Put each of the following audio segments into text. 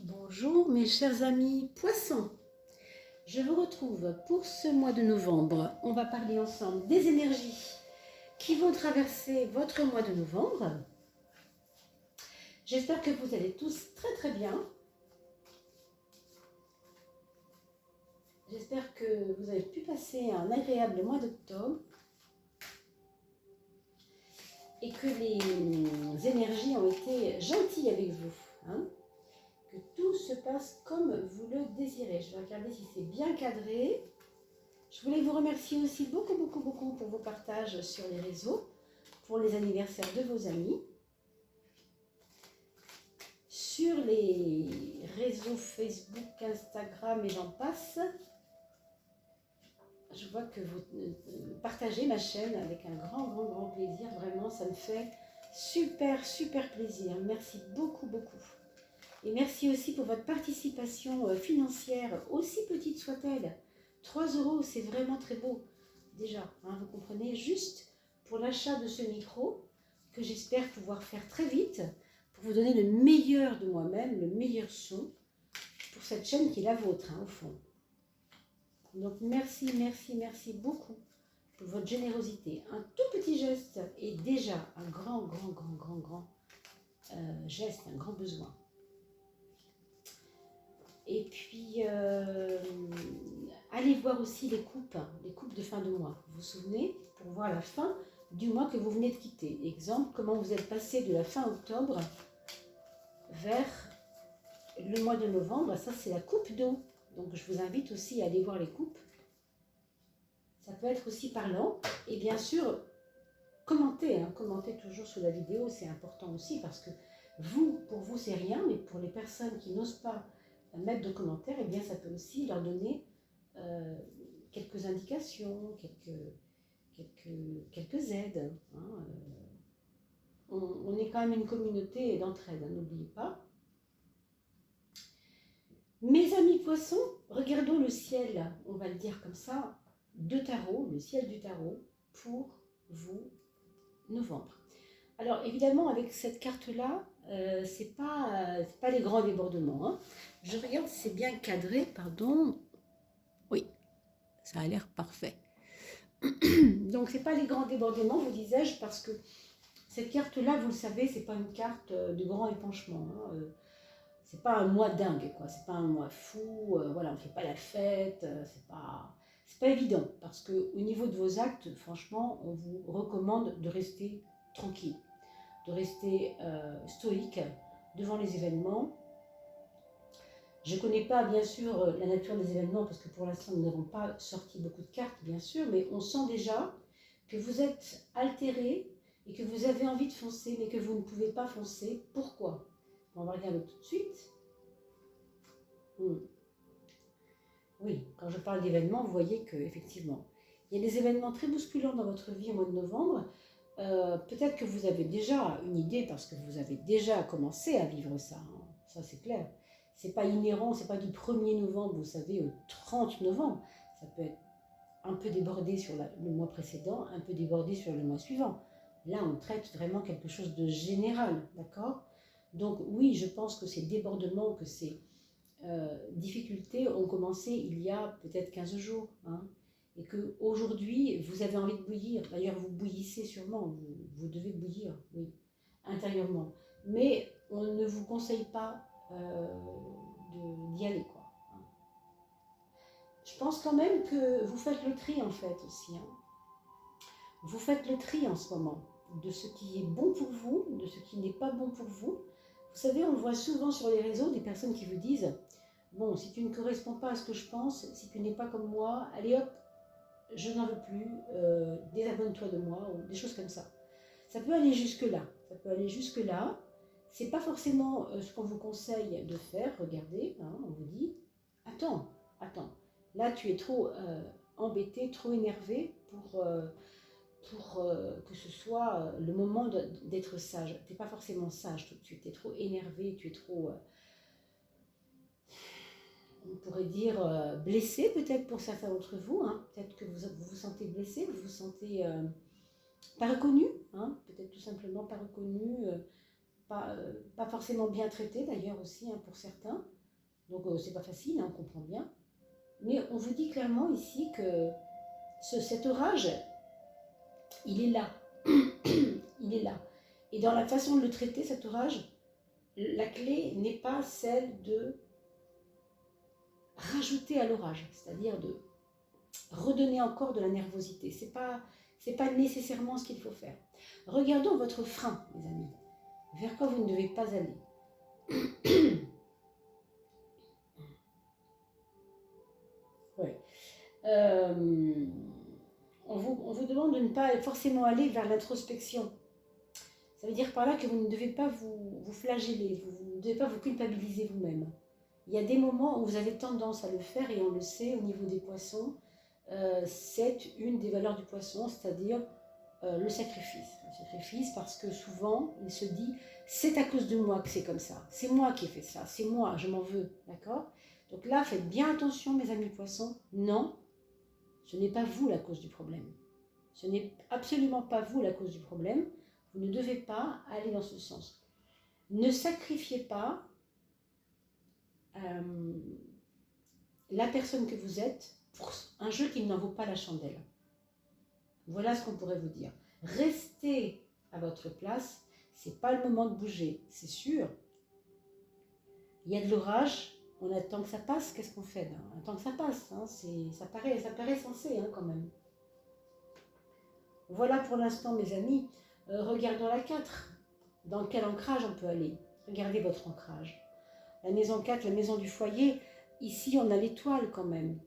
Bonjour mes chers amis poissons, je vous retrouve pour ce mois de novembre. On va parler ensemble des énergies qui vont traverser votre mois de novembre. J'espère que vous allez tous très bien. J'espère que vous avez pu passer un agréable mois d'octobre et que les énergies ont été gentilles avec vous. Que tout se passe comme vous le désirez. Je vais regarder si c'est bien cadré. Je voulais vous remercier aussi beaucoup pour vos partages sur les réseaux, pour les anniversaires de vos amis. Sur les réseaux Facebook, Instagram et j'en passe, je vois que vous partagez ma chaîne avec un grand plaisir. Vraiment, ça me fait super plaisir. Merci beaucoup. Et merci aussi pour votre participation financière, aussi petite soit-elle. 3 €, c'est vraiment très beau. Déjà, vous comprenez, juste pour l'achat de ce micro, que j'espère pouvoir faire très vite, pour vous donner le meilleur de moi-même, le meilleur son, pour cette chaîne qui est la vôtre, au fond. Donc merci beaucoup pour votre générosité. Un tout petit geste est déjà un grand geste, un grand besoin. Et puis, allez voir aussi les coupes de fin de mois. Vous vous souvenez, pour voir la fin du mois que vous venez de quitter. Exemple, comment vous êtes passé de la fin octobre vers le mois de novembre. Ça, c'est la coupe d'eau. Donc, je vous invite aussi à aller voir les coupes. Ça peut être aussi parlant. Et bien sûr, commentez. Commentez toujours sous la vidéo. C'est important aussi parce que pour vous, c'est rien. Mais pour les personnes qui n'osent pas mettre de commentaires, eh bien ça peut aussi leur donner quelques indications, quelques aides. On est quand même une communauté d'entraide, n'oubliez pas. Mes amis poissons, regardons le ciel, on va le dire comme ça, de tarot, le ciel du tarot, pour vous, novembre. Alors évidemment, avec cette carte-là, c'est pas les grands débordements. Je regarde si c'est bien cadré, pardon. Oui, ça a l'air parfait. Donc c'est pas les grands débordements, vous disais-je, parce que cette carte-là, vous le savez, c'est pas une carte de grand épanchement. C'est pas un mois dingue, quoi. C'est pas un mois fou. Voilà, on fait pas la fête. C'est pas évident, parce que au niveau de vos actes, franchement, on vous recommande de rester tranquille, de rester stoïque devant les événements. Je ne connais pas bien sûr la nature des événements parce que pour l'instant nous n'avons pas sorti beaucoup de cartes bien sûr, mais on sent déjà que vous êtes altéré et que vous avez envie de foncer mais que vous ne pouvez pas foncer. Pourquoi? On va regarder tout de suite. Oui, quand je parle d'événements, vous voyez qu'effectivement, il y a des événements très bousculants dans votre vie au mois de novembre. Peut-être que vous avez déjà une idée parce que vous avez déjà commencé à vivre ça, ça c'est clair. C'est pas inhérent, c'est pas du 1er novembre, vous savez, au 30 novembre. Ça peut être un peu débordé sur le mois précédent, un peu débordé sur le mois suivant. Là, on traite vraiment quelque chose de général, d'accord? Donc oui, je pense que ces débordements, que ces difficultés ont commencé il y a peut-être 15 jours, et qu'aujourd'hui, vous avez envie de bouillir. D'ailleurs, vous bouillissez sûrement, vous devez bouillir, oui, intérieurement. Mais on ne vous conseille pas d'y aller, quoi. Je pense quand même que vous faites le tri, en fait, aussi. Vous faites le tri en ce moment, de ce qui est bon pour vous, de ce qui n'est pas bon pour vous. Vous savez, on voit souvent sur les réseaux des personnes qui vous disent « Bon, si tu ne corresponds pas à ce que je pense, si tu n'es pas comme moi, allez hop, je n'en veux plus, désabonne-toi de moi » ou des choses comme ça. Ça peut aller jusque-là. Ça peut aller jusque-là. C'est pas forcément ce qu'on vous conseille de faire. Regardez, on vous dit « Attends, là tu es trop embêté, trop énervé pour que ce soit le moment d'être sage. Tu n'es pas forcément sage tout de suite, tu es trop énervé, tu es trop, on pourrait dire, blessé peut-être pour certains d'entre vous. Peut-être que vous vous sentez blessé, vous vous sentez pas reconnu, peut-être tout simplement pas reconnu, pas forcément bien traité d'ailleurs aussi pour certains. Donc c'est pas facile, hein, on comprend bien. Mais on vous dit clairement ici que cet orage, il est là. Il est là. Et dans la façon de le traiter, cet orage, la clé n'est pas celle de rajouter à l'orage, c'est-à-dire de redonner encore de la nervosité. C'est pas nécessairement ce qu'il faut faire. Regardons votre frein, mes amis. Vers quoi vous ne devez pas aller. Ouais. On vous demande de ne pas forcément aller vers l'introspection. Ça veut dire par là que vous ne devez pas vous flageller, vous ne devez pas vous culpabiliser vous-même. Il y a des moments où vous avez tendance à le faire et on le sait au niveau des poissons. C'est une des valeurs du poisson, c'est-à-dire le sacrifice. Le sacrifice parce que souvent, il se dit, c'est à cause de moi que c'est comme ça. C'est moi qui ai fait ça, c'est moi, je m'en veux. D'accord? Donc là, faites bien attention, mes amis poissons. Non, ce n'est pas vous la cause du problème. Ce n'est absolument pas vous la cause du problème. Vous ne devez pas aller dans ce sens. Ne sacrifiez pas la personne que vous êtes pour un jeu qui n'en vaut pas la chandelle. Voilà ce qu'on pourrait vous dire. Restez à votre place, c'est pas le moment de bouger, c'est sûr. Il y a de l'orage, on attend que ça passe, qu'est-ce qu'on fait? On attend que ça passe, hein, ça paraît sensé hein, quand même. Voilà pour l'instant mes amis, regardons la 4. Dans quel ancrage on peut aller? Regardez votre ancrage. La maison 4, la maison du foyer, ici on a l'étoile quand même.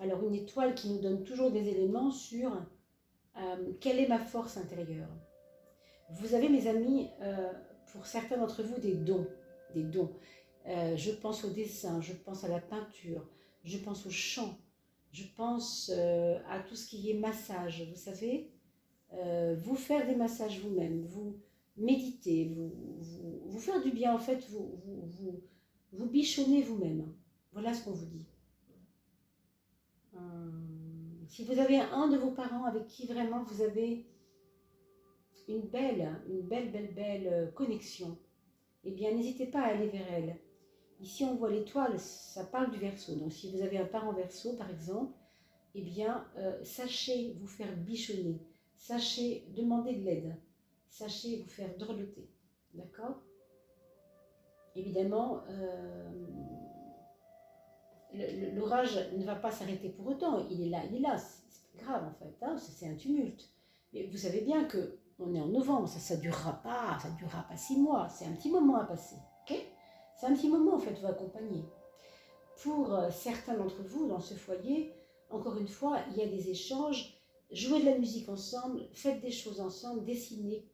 Alors une étoile qui nous donne toujours des éléments sur quelle est ma force intérieure. Vous avez mes amis, pour certains d'entre vous, des dons. Je pense au dessin, je pense à la peinture, je pense au chant, je pense à tout ce qui est massage, vous savez, vous faire des massages vous-même, vous méditer, vous faire du bien en fait, vous bichonnez vous-même. Voilà ce qu'on vous dit. Si vous avez un de vos parents avec qui vraiment vous avez une belle connexion, eh bien n'hésitez pas à aller vers elle. Ici on voit l'étoile, ça parle du Verseau. Donc si vous avez un parent Verseau par exemple, eh bien sachez vous faire bichonner, sachez demander de l'aide, sachez vous faire dorloter. D'accord? Évidemment, l'orage ne va pas s'arrêter pour autant, il est là, c'est pas grave en fait, hein, c'est un tumulte. Mais vous savez bien que on est en novembre, ça ne durera pas 6 mois, c'est un petit moment à passer, ok? C'est un petit moment en fait, vous accompagner. Pour certains d'entre vous dans ce foyer, encore une fois, il y a des échanges, jouez de la musique ensemble, faites des choses ensemble, dessinez,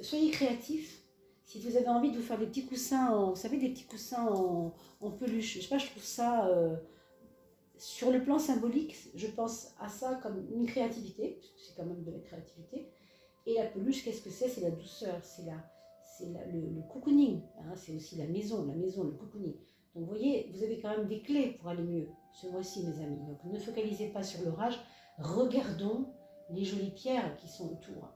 soyez créatifs. Si vous avez envie de vous faire des petits coussins, vous savez, des petits coussins en peluche, je sais pas, je trouve ça, sur le plan symbolique, je pense à ça comme une créativité, parce que c'est quand même de la créativité. Et la peluche, qu'est-ce que c'est? C'est la douceur, c'est le cocooning, hein, c'est aussi la maison, le cocooning. Donc vous voyez, vous avez quand même des clés pour aller mieux ce mois-ci, mes amis. Donc ne focalisez pas sur l'orage, regardons les jolies pierres qui sont autour.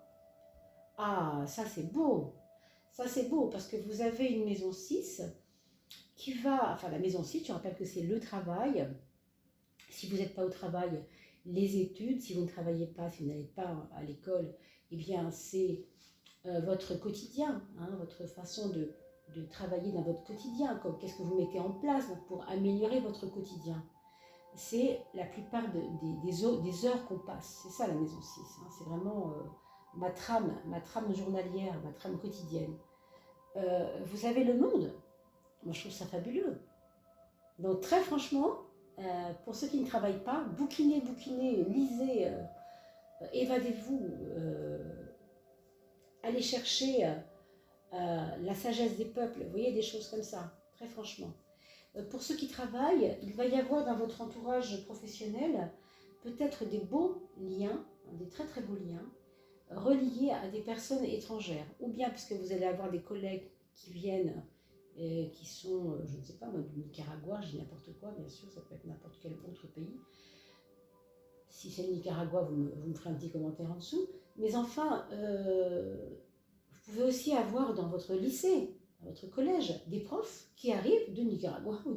Ah, ça c'est beau! Ça c'est beau parce que vous avez une maison 6 qui va, enfin la maison 6, je rappelle que c'est le travail. Si vous n'êtes pas au travail, les études, si vous ne travaillez pas, si vous n'allez pas à l'école, eh bien c'est votre quotidien, hein, votre façon de travailler dans votre quotidien, comme qu'est-ce que vous mettez en place pour améliorer votre quotidien. C'est la plupart des heures qu'on passe, c'est ça la maison 6, hein, c'est vraiment ma trame journalière, ma trame quotidienne. Vous avez le monde, moi je trouve ça fabuleux. Donc très franchement, pour ceux qui ne travaillent pas, bouquinez, lisez, évadez-vous, allez chercher la sagesse des peuples, vous voyez, des choses comme ça, très franchement. Pour ceux qui travaillent, il va y avoir dans votre entourage professionnel peut-être des beaux liens, des très très beaux liens, reliés à des personnes étrangères, ou bien parce que vous allez avoir des collègues qui viennent, qui sont, je ne sais pas, moi, du Nicaragua, je dis n'importe quoi, bien sûr, ça peut être n'importe quel autre pays. Si c'est le Nicaragua, vous me ferez un petit commentaire en dessous. Mais enfin, vous pouvez aussi avoir dans votre lycée, votre collège, des profs qui arrivent de Nicaragua ou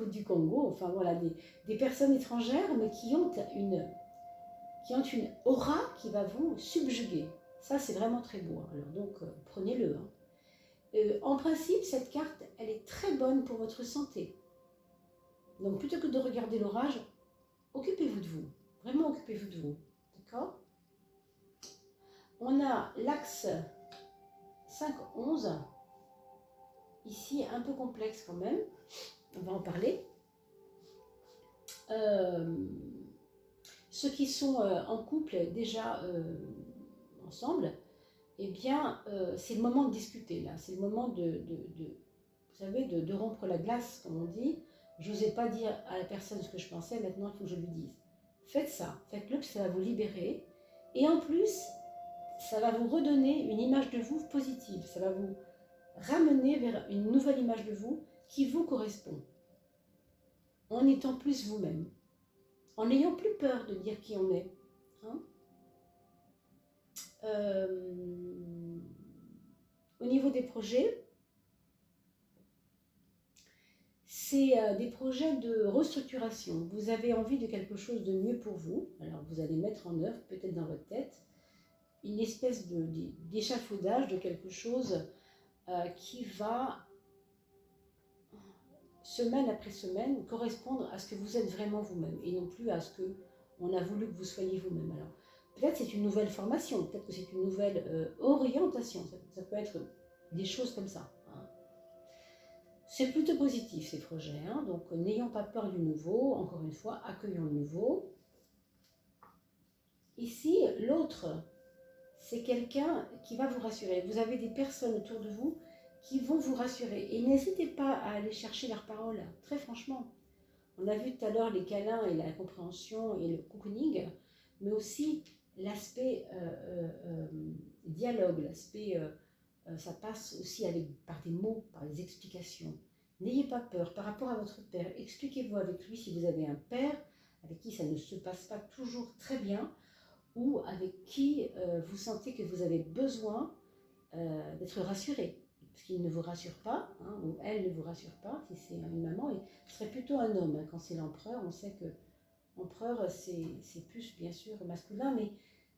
du Congo, enfin voilà, des personnes étrangères, mais qui ont une aura qui va vous subjuguer. Ça, c'est vraiment très beau. Alors donc, prenez-le. En principe, cette carte, elle est très bonne pour votre santé. Donc, plutôt que de regarder l'orage, occupez-vous de vous. Vraiment, occupez-vous de vous. D'accord? On a l'axe 5-11. Ici, un peu complexe quand même. On va en parler. Ceux qui sont en couple déjà ensemble, eh bien, c'est le moment de discuter là. C'est le moment vous savez, de rompre la glace, comme on dit. Je n'osais pas dire à la personne ce que je pensais, maintenant il faut que je lui dise. Faites ça, faites-le, ça va vous libérer. Et en plus, ça va vous redonner une image de vous positive. Ça va vous ramener vers une nouvelle image de vous qui vous correspond. En étant plus vous-même. En n'ayant plus peur de dire qui on est. Hein, au niveau des projets, c'est des projets de restructuration. Vous avez envie de quelque chose de mieux pour vous. Alors vous allez mettre en œuvre, peut-être dans votre tête, une espèce d'échafaudage de quelque chose qui va, semaine après semaine, correspondre à ce que vous êtes vraiment vous-même et non plus à ce qu'on a voulu que vous soyez vous-même. Alors, peut-être c'est une nouvelle formation, peut-être que c'est une nouvelle orientation, ça peut être des choses comme ça. Hein. C'est plutôt positif ces projets, hein. Donc n'ayons pas peur du nouveau, encore une fois, accueillons le nouveau. Ici, l'autre, c'est quelqu'un qui va vous rassurer. Vous avez des personnes autour de vous qui vont vous rassurer. Et n'hésitez pas à aller chercher leurs paroles, très franchement. On a vu tout à l'heure les câlins et la compréhension et le cocooning, mais aussi l'aspect dialogue, l'aspect, ça passe aussi par des mots, par des explications. N'ayez pas peur par rapport à votre père. Expliquez-vous avec lui si vous avez un père avec qui ça ne se passe pas toujours très bien ou avec qui vous sentez que vous avez besoin d'être rassuré. Parce qu'il ne vous rassure pas, hein, ou elle ne vous rassure pas, si c'est une maman, et ce serait plutôt un homme. Hein, quand c'est l'empereur, on sait que l'empereur, c'est plus, bien sûr, masculin, mais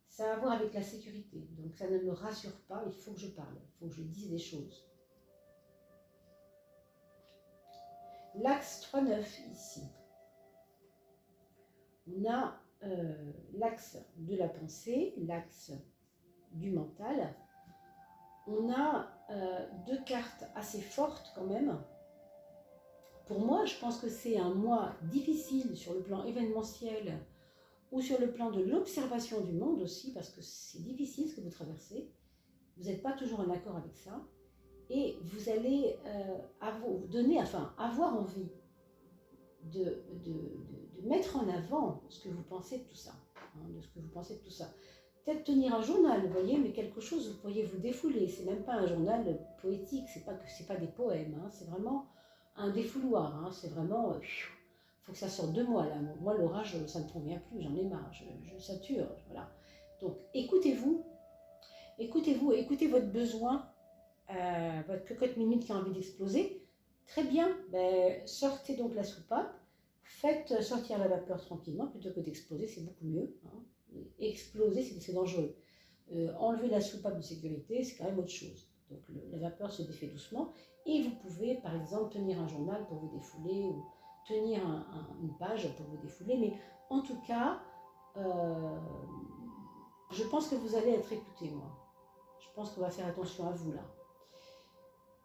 ça a à voir avec la sécurité. Donc ça ne me rassure pas, il faut que je parle, il faut que je dise des choses. L'axe 3-9, ici. On a l'axe de la pensée, l'axe du mental. On a deux cartes assez fortes quand même. Pour moi, je pense que c'est un mois difficile sur le plan événementiel ou sur le plan de l'observation du monde aussi, parce que c'est difficile ce que vous traversez. Vous n'êtes pas toujours en accord avec ça. Et vous allez avoir envie de mettre en avant ce que vous pensez de tout ça. Peut-être tenir un journal, vous voyez, mais quelque chose, vous pourriez vous défouler. C'est même pas un journal poétique, c'est pas des poèmes, hein, c'est vraiment un défouloir. Hein, c'est vraiment, faut que ça sorte de moi là. Moi, l'orage, ça ne me convient plus, j'en ai marre, je sature, voilà. Donc, écoutez-vous, écoutez votre besoin, votre cocotte minute qui a envie d'exploser. Très bien, sortez donc la soupape, faites sortir la vapeur tranquillement plutôt que d'exploser, c'est beaucoup mieux. Hein. Exploser, c'est dangereux. Enlever la soupape de sécurité, c'est quand même autre chose. Donc la vapeur se défait doucement et vous pouvez par exemple tenir un journal pour vous défouler ou tenir une page pour vous défouler. Mais en tout cas, je pense que vous allez être écouté, moi. Je pense qu'on va faire attention à vous là.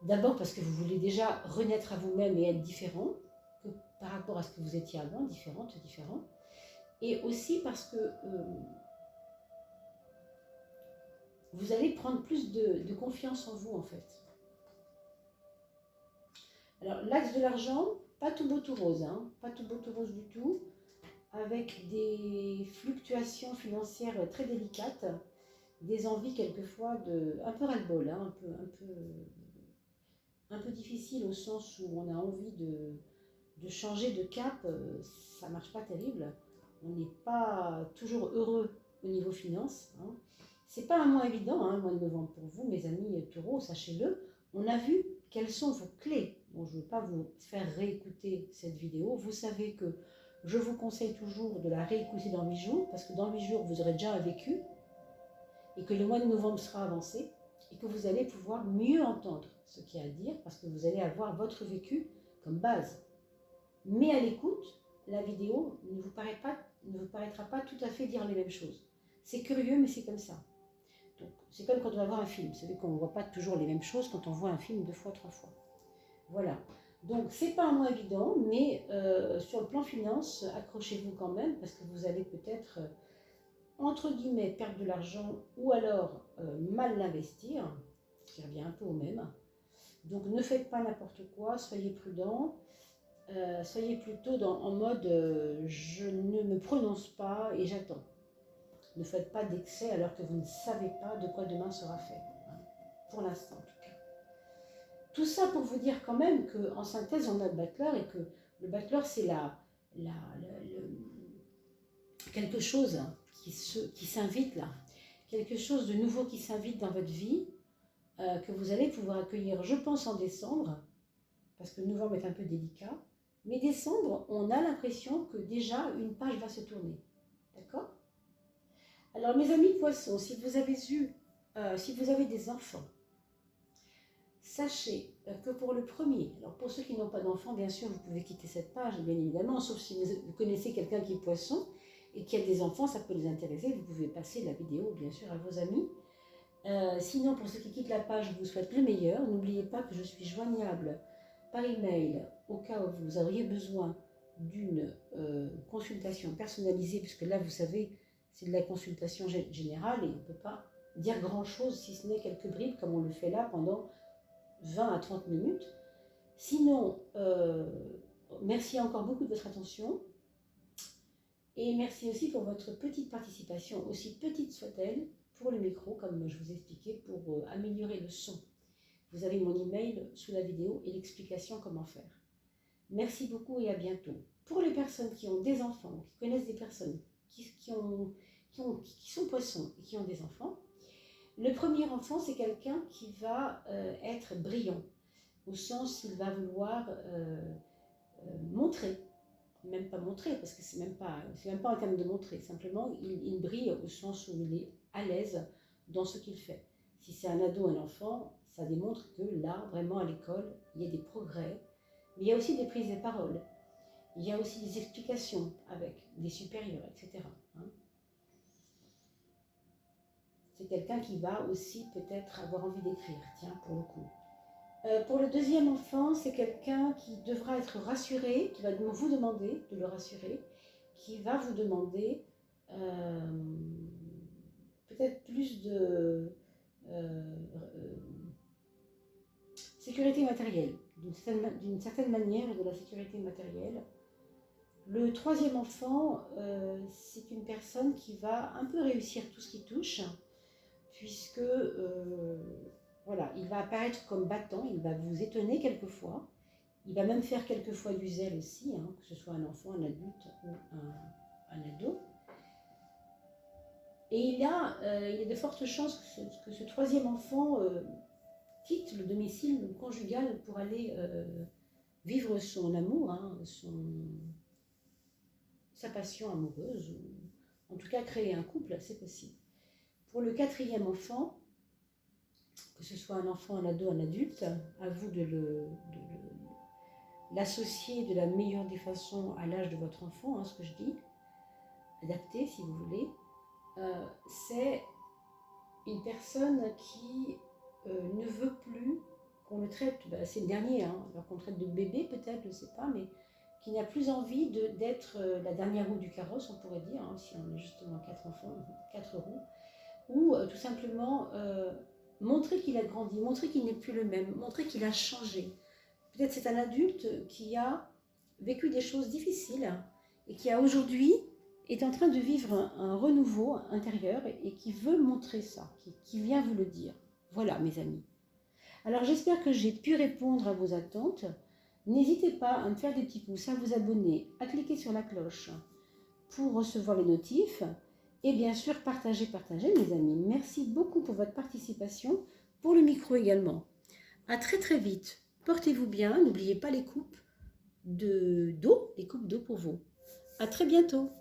D'abord parce que vous voulez déjà renaître à vous-même et être différent que par rapport à ce que vous étiez avant, différent. Et aussi parce que vous allez prendre plus de confiance en vous en fait. Alors l'axe de l'argent, pas tout beau tout rose, hein, pas tout beau tout rose du tout, avec des fluctuations financières très délicates, des envies quelquefois un peu ras-le-bol, hein, un peu difficile au sens où on a envie de changer de cap, ça marche pas terrible. On n'est pas toujours heureux au niveau finance. Hein. C'est pas un mois évident, hein, le mois de novembre pour vous, mes amis taureaux, sachez-le. on a vu quelles sont vos clés. Bon, je ne veux pas vous faire réécouter cette vidéo. Vous savez que je vous conseille toujours de la réécouter dans 8 jours, parce que dans 8 jours, vous aurez déjà un vécu, et que le mois de novembre sera avancé, et que vous allez pouvoir mieux entendre ce qu'il y a à dire, parce que vous allez avoir votre vécu comme base. Mais à l'écoute, la vidéo ne vous paraîtra pas tout à fait dire les mêmes choses. C'est curieux, mais c'est comme ça. Donc, c'est comme quand on va voir un film. Vous savez qu'on ne voit pas toujours les mêmes choses quand on voit un film 2 fois, 3 fois. Voilà. Donc, c'est pas un mois évident, mais sur le plan finance, accrochez-vous quand même, parce que vous allez peut-être, entre guillemets, perdre de l'argent ou alors mal l'investir, ce qui revient un peu au même. Donc, ne faites pas n'importe quoi, soyez prudents. Soyez plutôt en mode je ne me prononce pas et j'attends. Ne faites pas d'excès alors que vous ne savez pas de quoi demain sera fait, hein, pour l'instant en tout cas. Tout ça pour vous dire quand même qu'en synthèse on a le battleur et que le battleur c'est quelque chose qui s'invite là, quelque chose de nouveau qui s'invite dans votre vie, que vous allez pouvoir accueillir, je pense en décembre, parce que novembre est un peu délicat. Mais décembre, on a l'impression que déjà une page va se tourner. D'accord? Alors mes amis poissons, si vous avez des enfants, sachez que pour le premier, alors pour ceux qui n'ont pas d'enfants, bien sûr, vous pouvez quitter cette page, bien évidemment, sauf si vous connaissez quelqu'un qui est poisson et qui a des enfants, ça peut les intéresser, vous pouvez passer la vidéo, bien sûr, à vos amis. Sinon, pour ceux qui quittent la page, je vous souhaite le meilleur. N'oubliez pas que je suis joignable par email au cas où vous auriez besoin d'une consultation personnalisée, puisque là, vous savez, c'est de la consultation générale et on ne peut pas dire grand-chose si ce n'est quelques bribes, comme on le fait là pendant 20 à 30 minutes. Sinon, merci encore beaucoup de votre attention et merci aussi pour votre petite participation, aussi petite soit-elle, pour le micro, comme je vous ai expliqué, pour améliorer le son. Vous avez mon email sous la vidéo et l'explication comment faire. Merci beaucoup et à bientôt. Pour les personnes qui ont des enfants, qui connaissent des personnes qui sont poissons et qui ont des enfants, le premier enfant, c'est quelqu'un qui va être brillant, au sens il va vouloir montrer, même pas montrer, parce que c'est même pas un terme de montrer, simplement il brille au sens où il est à l'aise dans ce qu'il fait. Si c'est un ado, un enfant, ça démontre que là, vraiment à l'école, il y a des progrès, mais il y a aussi des prises de parole, il y a aussi des explications avec des supérieurs, etc. Hein. C'est quelqu'un qui va aussi peut-être avoir envie d'écrire, tiens, pour le coup. Pour le deuxième enfant, c'est quelqu'un qui devra être rassuré, qui va vous demander de le rassurer, qui va vous demander peut-être plus de sécurité matérielle, d'une certaine manière, de la sécurité matérielle. Le troisième enfant, c'est une personne qui va un peu réussir tout ce qui touche, puisque voilà, il va apparaître comme battant, il va vous étonner quelquefois, il va même faire quelquefois du zèle aussi, hein, que ce soit un enfant, un adulte ou un ado. Et il y a de fortes chances que ce troisième enfant quitte le domicile conjugal pour aller vivre son amour, hein, sa passion amoureuse, ou en tout cas créer un couple, c'est possible. Pour le quatrième enfant, que ce soit un enfant, un ado, un adulte, à vous de l'associer de la meilleure des façons à l'âge de votre enfant, hein, ce que je dis, adapté si vous voulez. C'est une personne qui ne veut plus qu'on le traite, c'est le dernier, hein, alors qu'on le traite de bébé peut-être, je ne sais pas, mais qui n'a plus envie d'être la dernière roue du carrosse, on pourrait dire, hein, si on est justement 4 enfants, 4 roues, ou tout simplement montrer qu'il a grandi, montrer qu'il n'est plus le même, montrer qu'il a changé. Peut-être c'est un adulte qui a vécu des choses difficiles et qui a aujourd'hui est en train de vivre un renouveau intérieur et qui veut montrer ça, qui vient vous le dire. Voilà mes amis. Alors j'espère que j'ai pu répondre à vos attentes. N'hésitez pas à me faire des petits pouces, à vous abonner, à cliquer sur la cloche pour recevoir les notifs. Et bien sûr, partagez mes amis. Merci beaucoup pour votre participation, pour le micro également. À très très vite. Portez-vous bien. N'oubliez pas les coupes d'eau pour vous. À très bientôt.